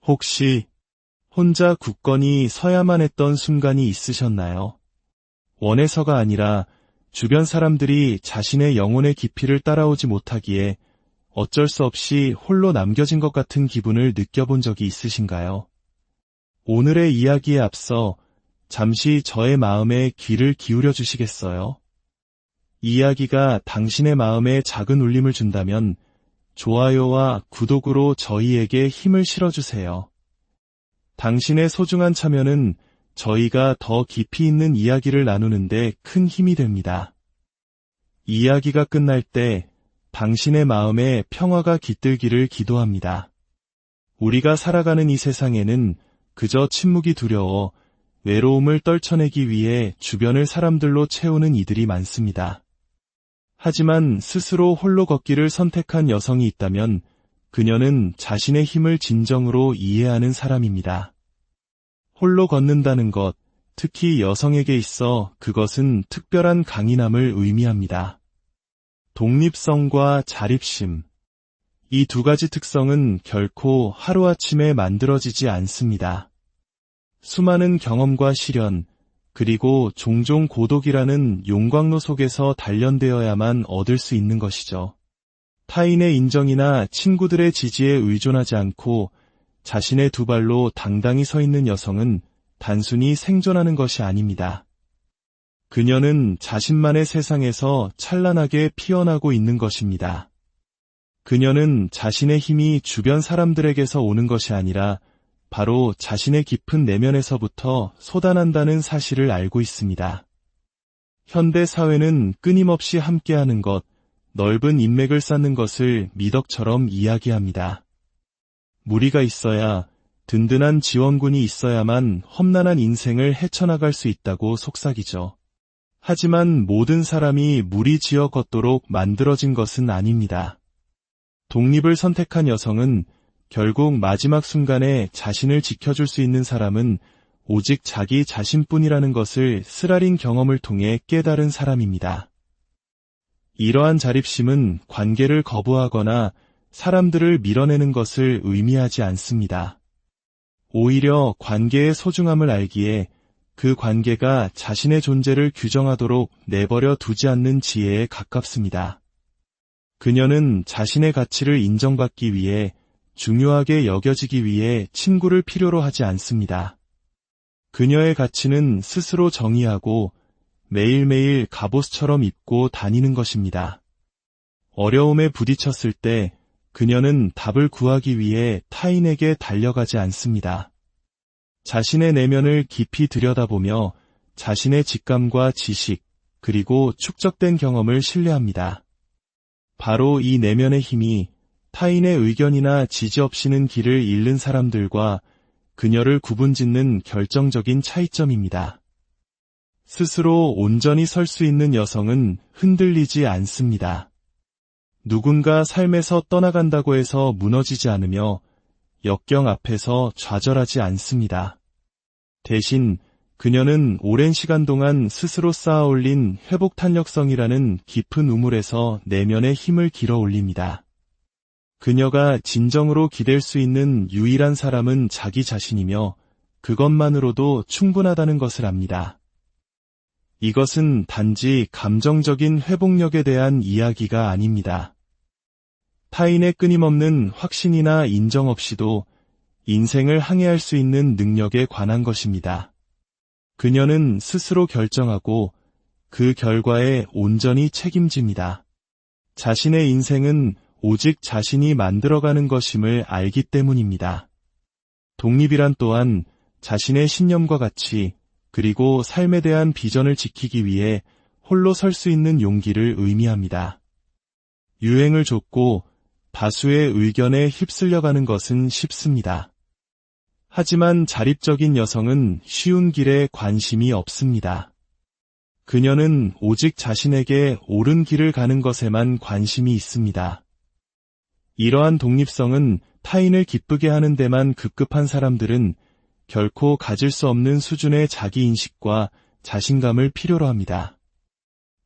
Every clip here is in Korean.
혹시 혼자 굳건히 서야만 했던 순간이 있으셨나요? 원해서가 아니라 주변 사람들이 자신의 영혼의 깊이를 따라오지 못하기에 어쩔 수 없이 홀로 남겨진 것 같은 기분을 느껴본 적이 있으신가요? 오늘의 이야기에 앞서 잠시 저의 마음에 귀를 기울여 주시겠어요? 이야기가 당신의 마음에 작은 울림을 준다면 좋아요와 구독으로 저희에게 힘을 실어주세요. 당신의 소중한 참여는 저희가 더 깊이 있는 이야기를 나누는데 큰 힘이 됩니다. 이야기가 끝날 때 당신의 마음에 평화가 깃들기를 기도합니다. 우리가 살아가는 이 세상에는 그저 침묵이 두려워 외로움을 떨쳐내기 위해 주변을 사람들로 채우는 이들이 많습니다. 하지만 스스로 홀로 걷기를 선택한 여성이 있다면 그녀는 자신의 힘을 진정으로 이해하는 사람입니다. 홀로 걷는다는 것, 특히 여성에게 있어 그것은 특별한 강인함을 의미합니다. 독립성과 자립심. 이 두 가지 특성은 결코 하루아침에 만들어지지 않습니다. 수많은 경험과 시련, 그리고 종종 고독이라는 용광로 속에서 단련되어야만 얻을 수 있는 것이죠. 타인의 인정이나 친구들의 지지에 의존하지 않고 자신의 두 발로 당당히 서 있는 여성은 단순히 생존하는 것이 아닙니다. 그녀는 자신만의 세상에서 찬란하게 피어나고 있는 것입니다. 그녀는 자신의 힘이 주변 사람들에게서 오는 것이 아니라 바로 자신의 깊은 내면에서부터 솟아난다는 사실을 알고 있습니다. 현대 사회는 끊임없이 함께하는 것, 넓은 인맥을 쌓는 것을 미덕처럼 이야기합니다. 무리가 있어야, 든든한 지원군이 있어야만 험난한 인생을 헤쳐나갈 수 있다고 속삭이죠. 하지만 모든 사람이 무리지어 걷도록 만들어진 것은 아닙니다. 독립을 선택한 여성은 결국 마지막 순간에 자신을 지켜줄 수 있는 사람은 오직 자기 자신뿐이라는 것을 쓰라린 경험을 통해 깨달은 사람입니다. 이러한 자립심은 관계를 거부하거나 사람들을 밀어내는 것을 의미하지 않습니다. 오히려 관계의 소중함을 알기에 그 관계가 자신의 존재를 규정하도록 내버려 두지 않는 지혜에 가깝습니다. 그녀는 자신의 가치를 인정받기 위해 중요하게 여겨지기 위해 친구를 필요로 하지 않습니다. 그녀의 가치는 스스로 정의하고 매일매일 갑옷처럼 입고 다니는 것입니다. 어려움에 부딪혔을 때 그녀는 답을 구하기 위해 타인에게 달려가지 않습니다. 자신의 내면을 깊이 들여다보며 자신의 직감과 지식, 그리고 축적된 경험을 신뢰합니다. 바로 이 내면의 힘이 타인의 의견이나 지지 없이는 길을 잃는 사람들과 그녀를 구분짓는 결정적인 차이점입니다. 스스로 온전히 설 수 있는 여성은 흔들리지 않습니다. 누군가 삶에서 떠나간다고 해서 무너지지 않으며 역경 앞에서 좌절하지 않습니다. 대신 그녀는 오랜 시간 동안 스스로 쌓아올린 회복 탄력성이라는 깊은 우물에서 내면의 힘을 길어 올립니다. 그녀가 진정으로 기댈 수 있는 유일한 사람은 자기 자신이며 그것만으로도 충분하다는 것을 압니다. 이것은 단지 감정적인 회복력에 대한 이야기가 아닙니다. 타인의 끊임없는 확신이나 인정 없이도 인생을 항해할 수 있는 능력에 관한 것입니다. 그녀는 스스로 결정하고 그 결과에 온전히 책임집니다. 자신의 인생은 오직 자신이 만들어가는 것임을 알기 때문입니다. 독립이란 또한 자신의 신념과 가치, 그리고 삶에 대한 비전을 지키기 위해 홀로 설 수 있는 용기를 의미합니다. 유행을 좇고 다수의 의견에 휩쓸려가는 것은 쉽습니다. 하지만 자립적인 여성은 쉬운 길에 관심이 없습니다. 그녀는 오직 자신에게 옳은 길을 가는 것에만 관심이 있습니다. 이러한 독립성은 타인을 기쁘게 하는 데만 급급한 사람들은 결코 가질 수 없는 수준의 자기인식과 자신감을 필요로 합니다.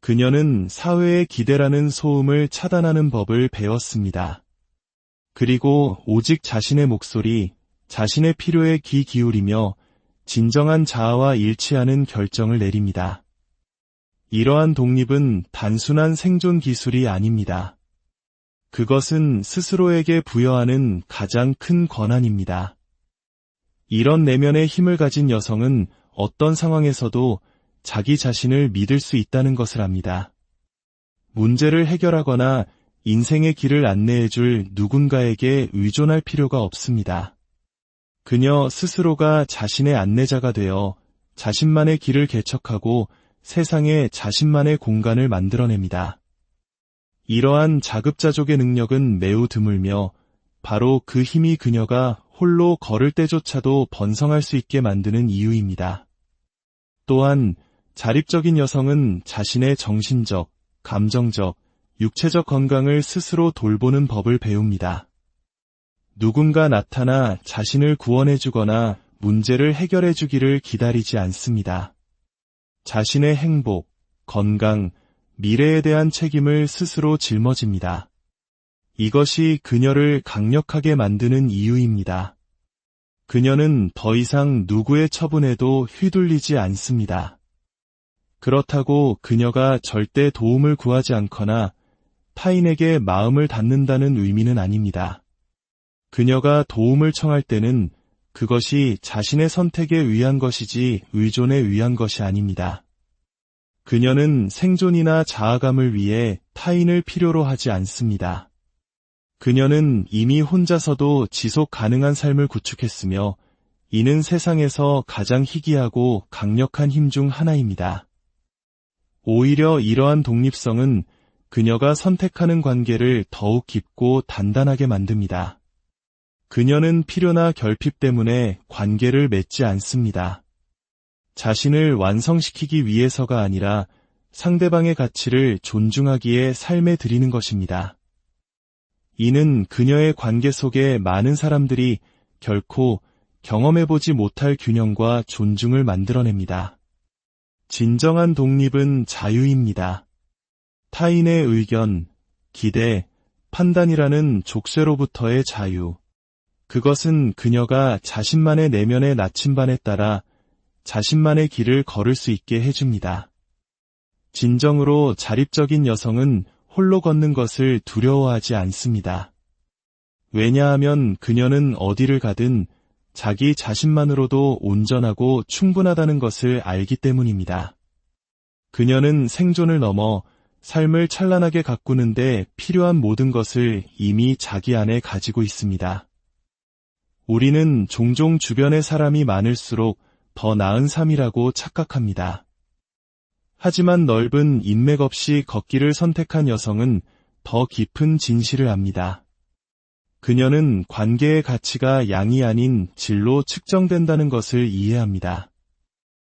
그녀는 사회의 기대라는 소음을 차단하는 법을 배웠습니다. 그리고 오직 자신의 목소리, 자신의 필요에 귀 기울이며 진정한 자아와 일치하는 결정을 내립니다. 이러한 독립은 단순한 생존 기술이 아닙니다. 그것은 스스로에게 부여하는 가장 큰 권한입니다. 이런 내면의 힘을 가진 여성은 어떤 상황에서도 자기 자신을 믿을 수 있다는 것을 압니다. 문제를 해결하거나 인생의 길을 안내해줄 누군가에게 의존할 필요가 없습니다. 그녀 스스로가 자신의 안내자가 되어 자신만의 길을 개척하고 세상에 자신만의 공간을 만들어냅니다. 이러한 자급자족의 능력은 매우 드물며 바로 그 힘이 그녀가 홀로 걸을 때조차도 번성할 수 있게 만드는 이유입니다. 또한 자립적인 여성은 자신의 정신적, 감정적, 육체적 건강을 스스로 돌보는 법을 배웁니다. 누군가 나타나 자신을 구원해주거나 문제를 해결해주기를 기다리지 않습니다. 자신의 행복, 건강, 미래에 대한 책임을 스스로 짊어집니다. 이것이 그녀를 강력하게 만드는 이유입니다. 그녀는 더 이상 누구의 처분에도 휘둘리지 않습니다. 그렇다고 그녀가 절대 도움을 구하지 않거나 타인에게 마음을 닫는다는 의미는 아닙니다. 그녀가 도움을 청할 때는 그것이 자신의 선택에 의한 것이지 의존에 의한 것이 아닙니다. 그녀는 생존이나 자아감을 위해 타인을 필요로 하지 않습니다. 그녀는 이미 혼자서도 지속 가능한 삶을 구축했으며 이는 세상에서 가장 희귀하고 강력한 힘 중 하나입니다. 오히려 이러한 독립성은 그녀가 선택하는 관계를 더욱 깊고 단단하게 만듭니다. 그녀는 필요나 결핍 때문에 관계를 맺지 않습니다. 자신을 완성시키기 위해서가 아니라 상대방의 가치를 존중하기에 삶에 들이는 것입니다. 이는 그녀의 관계 속에 많은 사람들이 결코 경험해보지 못할 균형과 존중을 만들어냅니다. 진정한 독립은 자유입니다. 타인의 의견, 기대, 판단이라는 족쇄로부터의 자유. 그것은 그녀가 자신만의 내면의 나침반에 따라 자신만의 길을 걸을 수 있게 해줍니다. 진정으로 자립적인 여성은 홀로 걷는 것을 두려워하지 않습니다. 왜냐하면 그녀는 어디를 가든 자기 자신만으로도 온전하고 충분하다는 것을 알기 때문입니다. 그녀는 생존을 넘어 삶을 찬란하게 가꾸는데 필요한 모든 것을 이미 자기 안에 가지고 있습니다. 우리는 종종 주변에 사람이 많을수록 더 나은 삶이라고 착각합니다. 하지만 넓은 인맥 없이 걷기를 선택한 여성은 더 깊은 진실을 압니다. 그녀는 관계의 가치가 양이 아닌 질로 측정된다는 것을 이해합니다.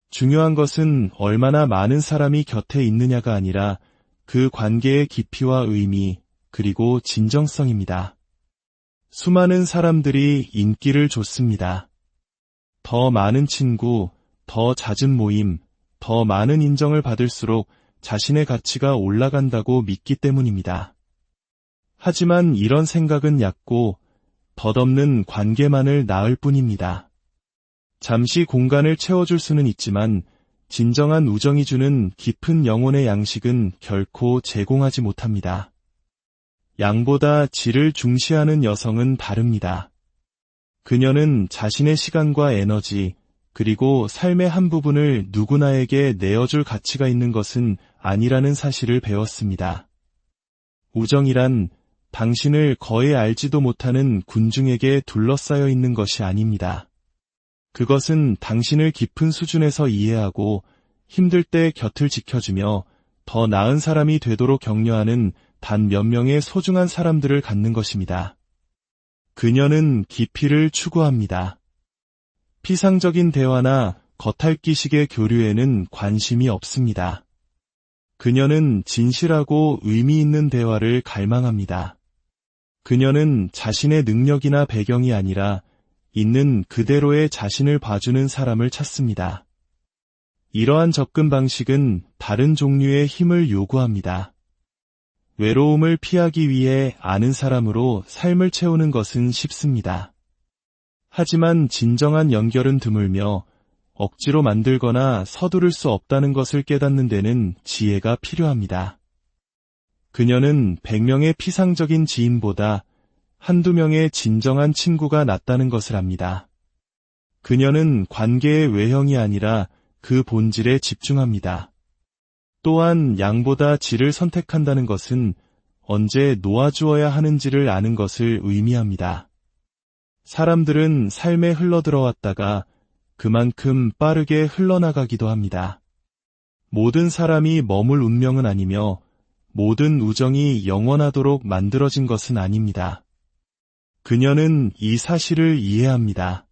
중요한 것은 얼마나 많은 사람이 곁에 있느냐가 아니라 그 관계의 깊이와 의미, 그리고 진정성입니다. 수많은 사람들이 인기를 줬습니다. 더 많은 친구, 더 잦은 모임, 더 많은 인정을 받을수록 자신의 가치가 올라간다고 믿기 때문입니다. 하지만 이런 생각은 얕고 덧없는 관계만을 낳을 뿐입니다. 잠시 공간을 채워줄 수는 있지만 진정한 우정이 주는 깊은 영혼의 양식은 결코 제공하지 못합니다. 양보다 질을 중시하는 여성은 다릅니다. 그녀는 자신의 시간과 에너지, 그리고 삶의 한 부분을 누구나에게 내어줄 가치가 있는 것은 아니라는 사실을 배웠습니다. 우정이란 당신을 거의 알지도 못하는 군중에게 둘러싸여 있는 것이 아닙니다. 그것은 당신을 깊은 수준에서 이해하고 힘들 때 곁을 지켜주며 더 나은 사람이 되도록 격려하는 단 몇 명의 소중한 사람들을 갖는 것입니다. 그녀는 깊이를 추구합니다. 피상적인 대화나 겉핥기식의 교류에는 관심이 없습니다. 그녀는 진실하고 의미 있는 대화를 갈망합니다. 그녀는 자신의 능력이나 배경이 아니라 있는 그대로의 자신을 봐주는 사람을 찾습니다. 이러한 접근 방식은 다른 종류의 힘을 요구합니다. 외로움을 피하기 위해 아는 사람으로 삶을 채우는 것은 쉽습니다. 하지만 진정한 연결은 드물며 억지로 만들거나 서두를 수 없다는 것을 깨닫는 데는 지혜가 필요합니다. 그녀는 100명의 피상적인 지인보다 한두 명의 진정한 친구가 낫다는 것을 압니다. 그녀는 관계의 외형이 아니라 그 본질에 집중합니다. 또한 양보다 질을 선택한다는 것은 언제 놓아주어야 하는지를 아는 것을 의미합니다. 사람들은 삶에 흘러들어왔다가 그만큼 빠르게 흘러나가기도 합니다. 모든 사람이 머물 운명은 아니며 모든 우정이 영원하도록 만들어진 것은 아닙니다. 그녀는 이 사실을 이해합니다.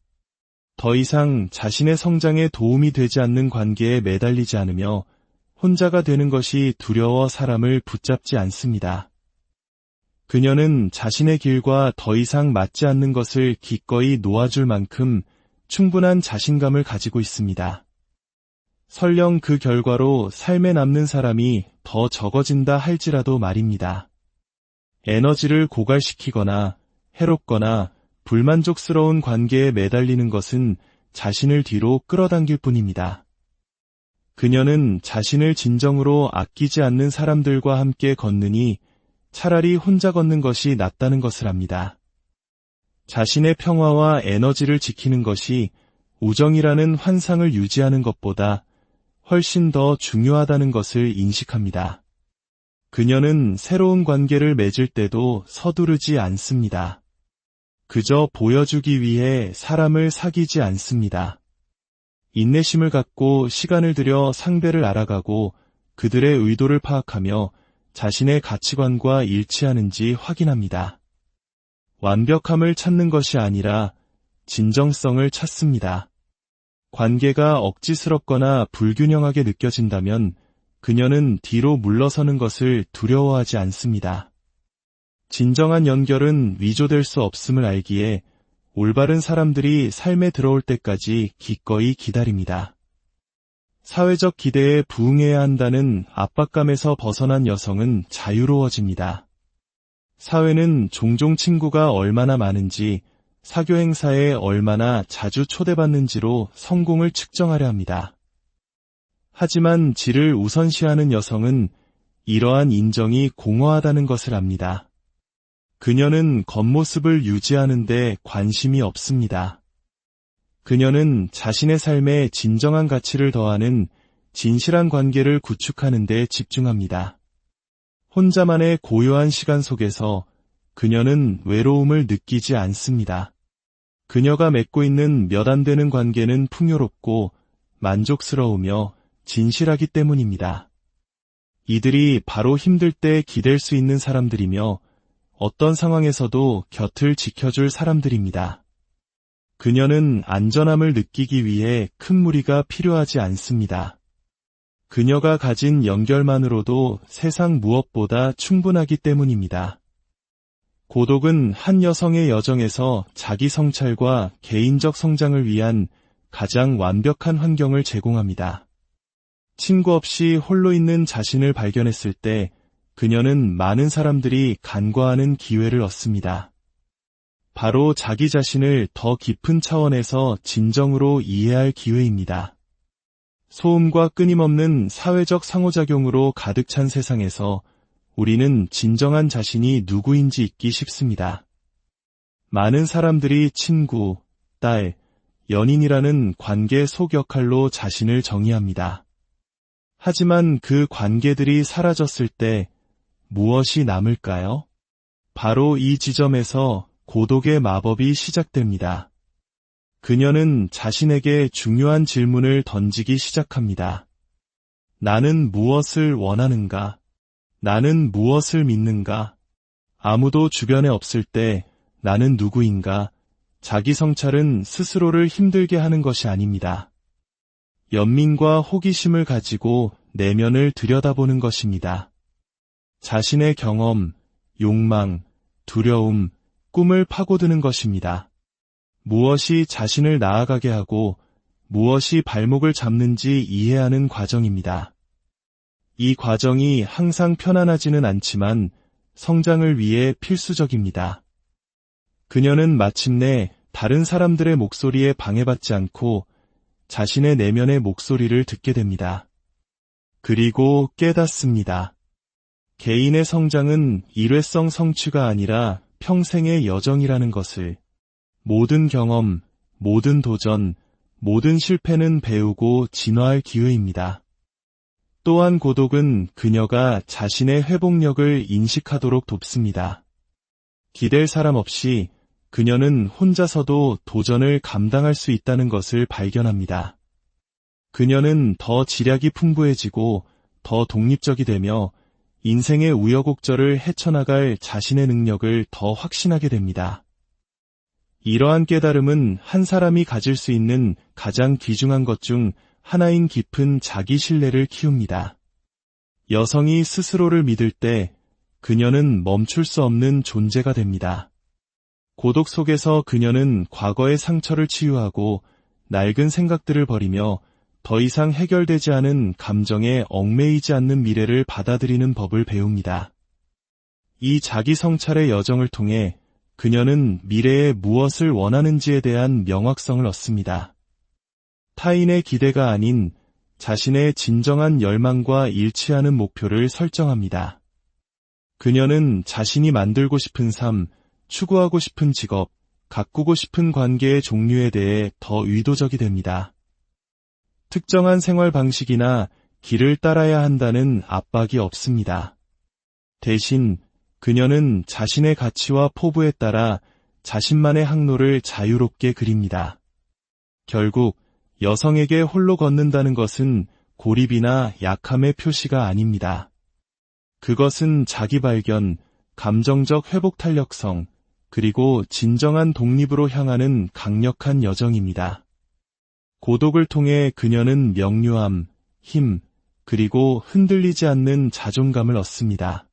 더 이상 자신의 성장에 도움이 되지 않는 관계에 매달리지 않으며 혼자가 되는 것이 두려워 사람을 붙잡지 않습니다. 그녀는 자신의 길과 더 이상 맞지 않는 것을 기꺼이 놓아줄 만큼 충분한 자신감을 가지고 있습니다. 설령 그 결과로 삶에 남는 사람이 더 적어진다 할지라도 말입니다. 에너지를 고갈시키거나 해롭거나 불만족스러운 관계에 매달리는 것은 자신을 뒤로 끌어당길 뿐입니다. 그녀는 자신을 진정으로 아끼지 않는 사람들과 함께 걷느니 차라리 혼자 걷는 것이 낫다는 것을 압니다. 자신의 평화와 에너지를 지키는 것이 우정이라는 환상을 유지하는 것보다 훨씬 더 중요하다는 것을 인식합니다. 그녀는 새로운 관계를 맺을 때도 서두르지 않습니다. 그저 보여주기 위해 사람을 사귀지 않습니다. 인내심을 갖고 시간을 들여 상대를 알아가고 그들의 의도를 파악하며 자신의 가치관과 일치하는지 확인합니다. 완벽함을 찾는 것이 아니라 진정성을 찾습니다. 관계가 억지스럽거나 불균형하게 느껴진다면 그녀는 뒤로 물러서는 것을 두려워하지 않습니다. 진정한 연결은 위조될 수 없음을 알기에 올바른 사람들이 삶에 들어올 때까지 기꺼이 기다립니다. 사회적 기대에 부응해야 한다는 압박감에서 벗어난 여성은 자유로워집니다. 사회는 종종 친구가 얼마나 많은지, 사교 행사에 얼마나 자주 초대받는지로 성공을 측정하려 합니다. 하지만 질을 우선시하는 여성은 이러한 인정이 공허하다는 것을 압니다. 그녀는 겉모습을 유지하는 데 관심이 없습니다. 그녀는 자신의 삶에 진정한 가치를 더하는 진실한 관계를 구축하는 데 집중합니다. 혼자만의 고요한 시간 속에서 그녀는 외로움을 느끼지 않습니다. 그녀가 맺고 있는 몇 안 되는 관계는 풍요롭고 만족스러우며 진실하기 때문입니다. 이들이 바로 힘들 때 기댈 수 있는 사람들이며 어떤 상황에서도 곁을 지켜줄 사람들입니다. 그녀는 안전함을 느끼기 위해 큰 무리가 필요하지 않습니다. 그녀가 가진 연결만으로도 세상 무엇보다 충분하기 때문입니다. 고독은 한 여성의 여정에서 자기 성찰과 개인적 성장을 위한 가장 완벽한 환경을 제공합니다. 친구 없이 홀로 있는 자신을 발견했을 때 그녀는 많은 사람들이 간과하는 기회를 얻습니다. 바로 자기 자신을 더 깊은 차원에서 진정으로 이해할 기회입니다. 소음과 끊임없는 사회적 상호작용으로 가득 찬 세상에서 우리는 진정한 자신이 누구인지 잊기 쉽습니다. 많은 사람들이 친구, 딸, 연인이라는 관계 속 역할로 자신을 정의합니다. 하지만 그 관계들이 사라졌을 때 무엇이 남을까요? 바로 이 지점에서 고독의 마법이 시작됩니다. 그녀는 자신에게 중요한 질문을 던지기 시작합니다. 나는 무엇을 원하는가? 나는 무엇을 믿는가? 아무도 주변에 없을 때 나는 누구인가? 자기 성찰은 스스로를 힘들게 하는 것이 아닙니다. 연민과 호기심을 가지고 내면을 들여다보는 것입니다. 자신의 경험, 욕망, 두려움, 꿈을 파고드는 것입니다. 무엇이 자신을 나아가게 하고 무엇이 발목을 잡는지 이해하는 과정입니다. 이 과정이 항상 편안하지는 않지만 성장을 위해 필수적입니다. 그녀는 마침내 다른 사람들의 목소리에 방해받지 않고 자신의 내면의 목소리를 듣게 됩니다. 그리고 깨닫습니다. 개인의 성장은 일회성 성취가 아니라 평생의 여정이라는 것을. 모든 경험, 모든 도전, 모든 실패는 배우고 진화할 기회입니다. 또한 고독은 그녀가 자신의 회복력을 인식하도록 돕습니다. 기댈 사람 없이 그녀는 혼자서도 도전을 감당할 수 있다는 것을 발견합니다. 그녀는 더 지략이 풍부해지고 더 독립적이 되며 인생의 우여곡절을 헤쳐나갈 자신의 능력을 더 확신하게 됩니다. 이러한 깨달음은 한 사람이 가질 수 있는 가장 귀중한 것 중 하나인 깊은 자기 신뢰를 키웁니다. 여성이 스스로를 믿을 때 그녀는 멈출 수 없는 존재가 됩니다. 고독 속에서 그녀는 과거의 상처를 치유하고 낡은 생각들을 버리며 더 이상 해결되지 않은 감정에 얽매이지 않는 미래를 받아들이는 법을 배웁니다. 이 자기 성찰의 여정을 통해 그녀는 미래에 무엇을 원하는지에 대한 명확성을 얻습니다. 타인의 기대가 아닌 자신의 진정한 열망과 일치하는 목표를 설정합니다. 그녀는 자신이 만들고 싶은 삶, 추구하고 싶은 직업, 가꾸고 싶은 관계의 종류에 대해 더 의도적이 됩니다. 특정한 생활 방식이나 길을 따라야 한다는 압박이 없습니다. 대신 그녀는 자신의 가치와 포부에 따라 자신만의 항로를 자유롭게 그립니다. 결국 여성에게 홀로 걷는다는 것은 고립이나 약함의 표시가 아닙니다. 그것은 자기 발견, 감정적 회복 탄력성, 그리고 진정한 독립으로 향하는 강력한 여정입니다. 고독을 통해 그녀는 명료함, 힘, 그리고 흔들리지 않는 자존감을 얻습니다.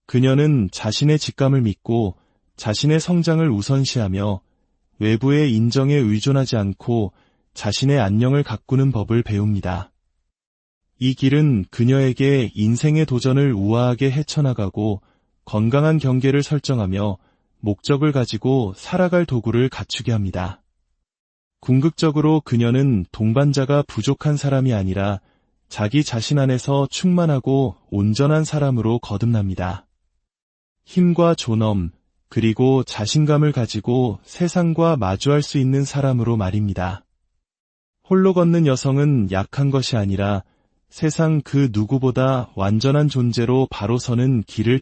그녀는 자신의 직감을 믿고 자신의 성장을 우선시하며 외부의 인정에 의존하지 않고 자신의 안녕을 가꾸는 법을 배웁니다. 이 길은 그녀에게 인생의 도전을 우아하게 헤쳐나가고 건강한 경계를 설정하며 목적을 가지고 살아갈 도구를 갖추게 합니다. 궁극적으로 그녀는 동반자가 부족한 사람이 아니라 자기 자신 안에서 충만하고 온전한 사람으로 거듭납니다. 힘과 존엄, 그리고 자신감을 가지고 세상과 마주할 수 있는 사람으로 말입니다. 홀로 걷는 여성은 약한 것이 아니라 세상 그 누구보다 완전한 존재로 바로 서는 길을